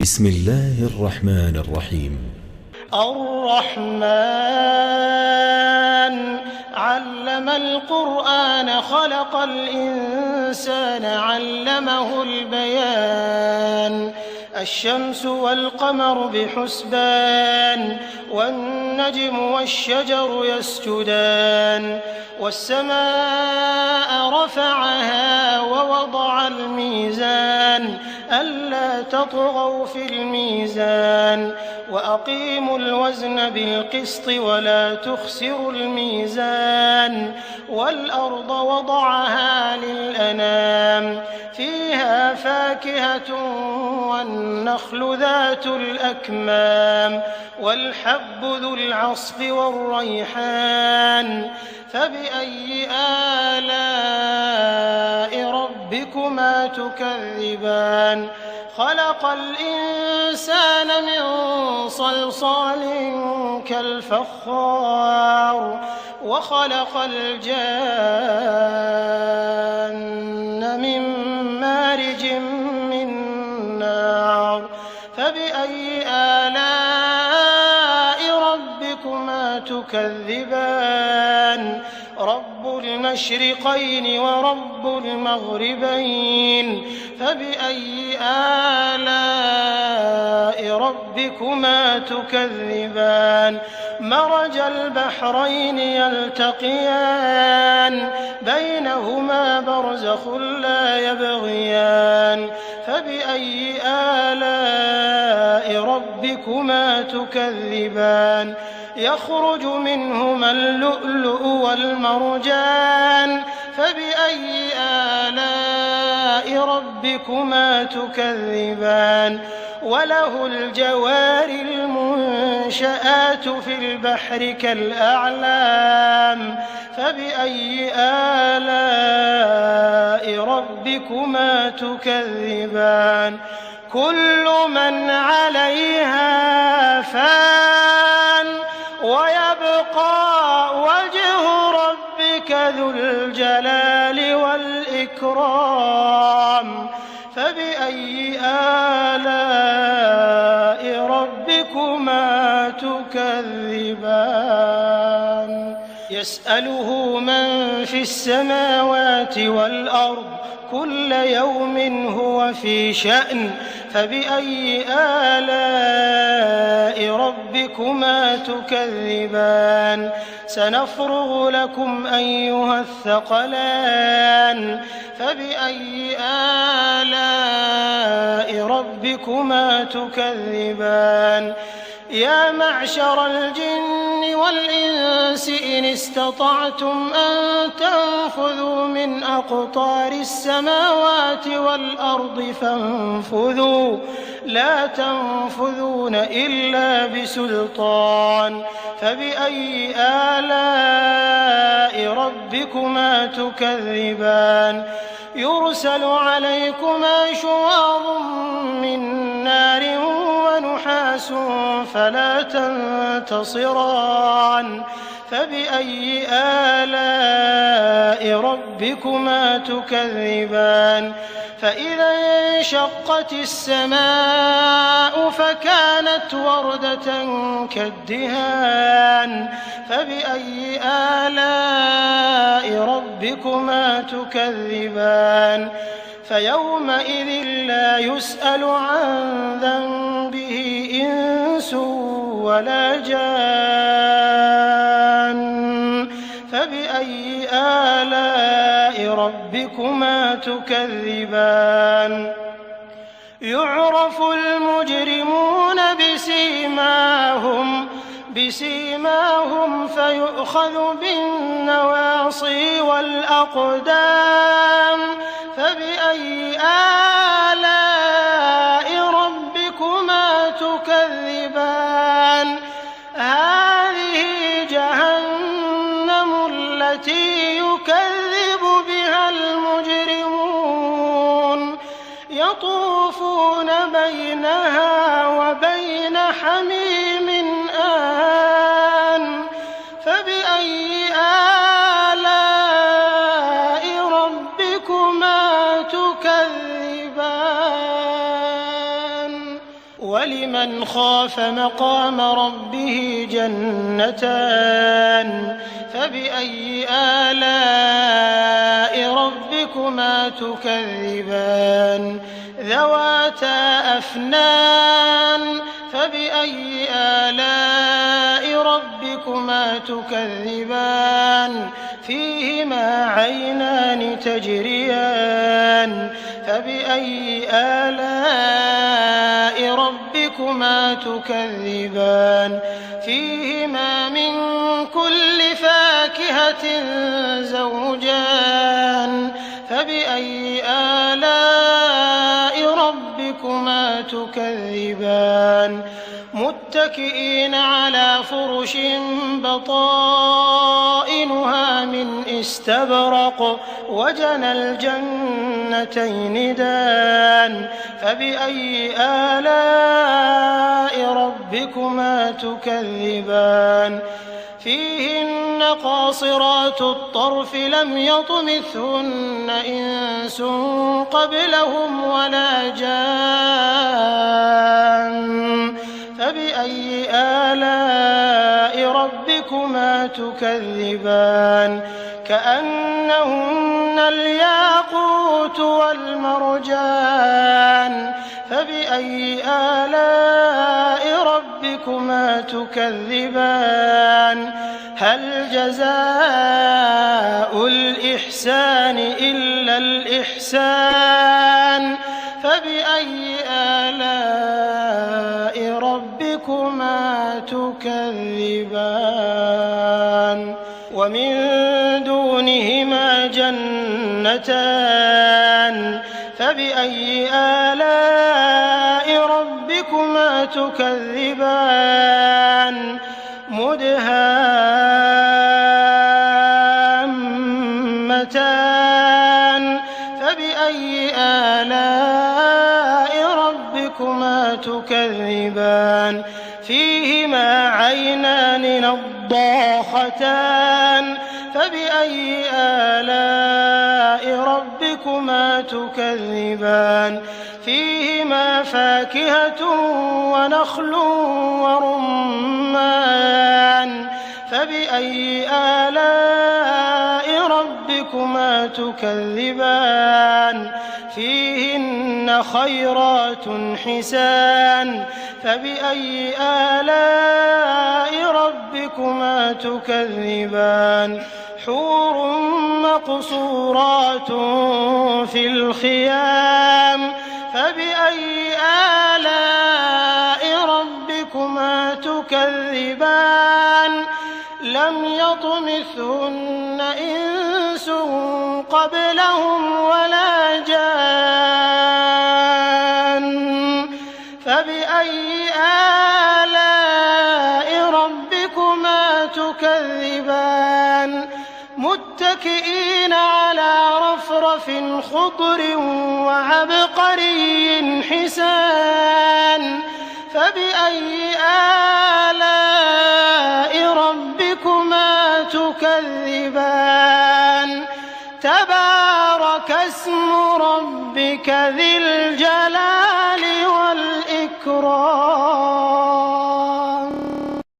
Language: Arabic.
بسم الله الرحمن الرحيم. الرحمن علم القرآن خلق الإنسان علمه البيان الشمس والقمر بحسبان والنجم والشجر يسجدان والسماء رفعها ووضع الميزان ألا تطغوا في الميزان وأقيموا الوزن بالقسط ولا تخسروا الميزان والأرض وضعها للأنام فيها فاكهة والنخل ذات الأكمام والحب ذو العصف والريحان فبأي آلاء ربكما تكذبان خلق الإنسان من صلصال كالفخار وخلق الجان من مارج من نار فبأي آلاء ربكما تكذبان رب المشرقين ورب المغربين فبأي آلاء ربكما تكذبان مرج البحرين يلتقيان بينهما برزخ لا يبغيان فبأي آلاء ربكما تكذبان يخرج منهما اللؤلؤ والمرجان فبأي آلاء ربكما تكذبان وله الجوار المنشآت في البحر كالأعلام فبأي آلاء ربكما تكذبان كل من عليها فان ويبقى وجه ربك ذو الجلال والإكرام فبأي آلاء ربكما تكذبان يسأله من في السماوات والأرض كل يوم هو في شأن فبأي آلاء ربكما تكذبان سنفرغ لكم أيها الثقلان فبأي آلاء ربكما تكذبان يا معشر الجن والإنس إن استطعتم أن تنفذوا من أقطار السماوات والأرض فانفذوا لا تنفذون إلا بسلطان فبأي آلاء ربكما تكذبان يرسل عليكما شواظ من نار ونحاس فلا تنتصران فبأي آلاء ربكما تكذبان فإذا انشقت السماء فكانت وردة كالدهان فبأي آلاء ربكما تكذبان فيومئذ لا يسأل عن ذنبه إنس ولا جان فبأي آلاء ربكما تكذبان يعرف المجرمون بسيماهم فيؤخذ بالنواصي والأقدام فبأي آلاء ربكما تكذبان هذه جهنم التي يكذب بها المجرمون يطوفون بينها وبين حميم آن فبأي آلاء ربكما تكذبان ولمن خاف مقام ربه جنتان فبأي آلاء ربكما تكذبان ذواتا أفنان فبأي آلاء ربكما تكذبان فيهما عينان تجريان فبأي آلاء ربكما تكذبان فيهما من كل فاكهة زوجان فبأي آلاء ربكما تكذبان متكئين على فرش بطائنها من استبرق وجنى الجنتين دان فبأي آلاء ربكما تكذبان فيهن قاصرات الطرف لم يطمثهن إنس قبلهم ولا جان فبأي آلاء ربكما تكذبان كأنهن الياقوت والمرجان فبأي آلاء ربكما تكذبان هل جزاء الإحسان إلا الإحسان فبأي آلاء ربكما تكذبان ومن دونهما جنتان فبأي آلاء ربكما تكذبان مدهامتان فبأي آلاء ربكما تكذبان فيهما عينان نضاختان فبأي آلاء ربكما تكذبان فيهما فاكهة ونخل ورمان فبأي آلاء ربكما تكذبان فيهن خيرات حسان فبأي آلاء ربكما تكذبان حور مقصورات في الخيام فبأي آلاء ربكما تكذبان لم يطمثهن إنس قبلهم ولا جان فبأي آلاء ربكما تكذبان متكئين على رفرف خضر وعبقري حسان فبأي آلاء ربكما تكذبان تبارك اسم ربك ذي الجلال